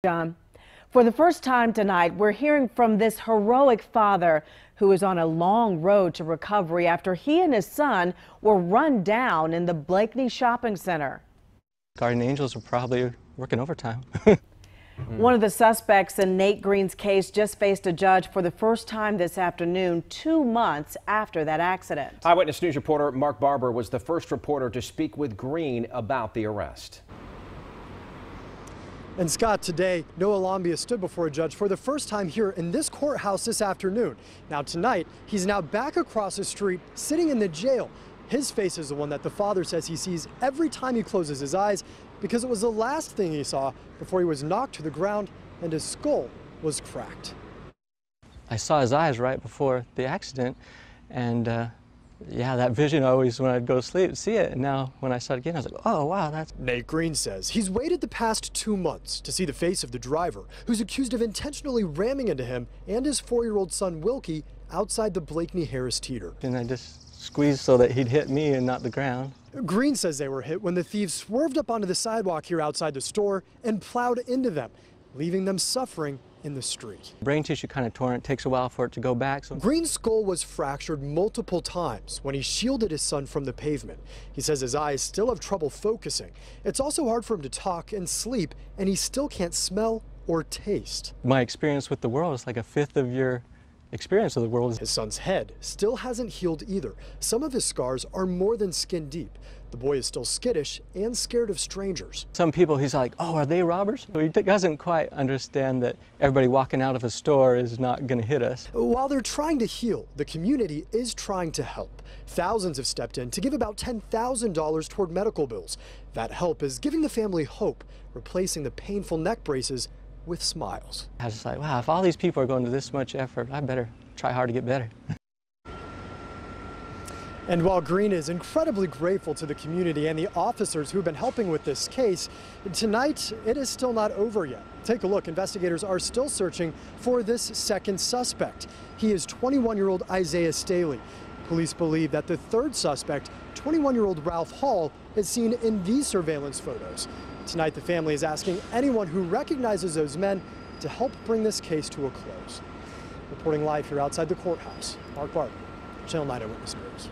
John, for the first time tonight, we're hearing from this heroic father who is on a long road to recovery after he and his son were run down in the Blakeney shopping center. Guardian angels are probably working overtime. One of the suspects in Nate Green's case just faced a judge for the first time this afternoon, 2 months after that accident. Eyewitness News reporter Mark Barber was the first reporter to speak with Green about the arrest. And Scott, today, Noah Lambia stood before a judge for the first time here in this courthouse this afternoon. Now tonight, he's now back across the street, sitting in the jail. His face is the one that the father says he sees every time he closes his eyes because it was the last thing he saw before he was knocked to the ground and his skull was cracked. I saw his eyes right before the accident, and yeah, that vision always, when I'd go to sleep, see it. And now when I saw it again, I was like, oh, wow, that's... Nate Green says he's waited the past 2 months to see the face of the driver who's accused of intentionally ramming into him and his 4-year-old son, Wilkie, outside the Blakeney Harris Teeter. And I just squeezed so that he'd hit me and not the ground. Green says they were hit when the thieves swerved up onto the sidewalk here outside the store and plowed into them, leaving them suffering in the street. Brain tissue kind of torn. It takes a while for it to go back. So Green's skull was fractured multiple times when he shielded his son from the pavement. He says his eyes still have trouble focusing. It's also hard for him to talk and sleep, and he still can't smell or taste. my experience with the world is like a fifth of your experience of the world. His son's head still hasn't healed either. Some of his scars are more than skin deep. The boy is still skittish and scared of strangers. Some people, he's like, oh, are they robbers? He doesn't quite understand that everybody walking out of a store is not going to hit us. While they're trying to heal, the community is trying to help. Thousands have stepped in to give about $10,000 toward medical bills. That help is giving the family hope, replacing the painful neck braces with smiles. I was just like, wow, if all these people are going to this much effort, I better try hard to get better. And while Green is incredibly grateful to the community and the officers who've been helping with this case, tonight it is still not over yet. Take a look. Investigators are still searching for this second suspect. He is 21-year-old Isaiah Staley. Police believe that the third suspect, 21-year-old Ralph Hall, is seen in these surveillance photos. Tonight, the family is asking anyone who recognizes those men to help bring this case to a close. Reporting live here outside the courthouse, Mark Barber, Channel 9 Eyewitness News.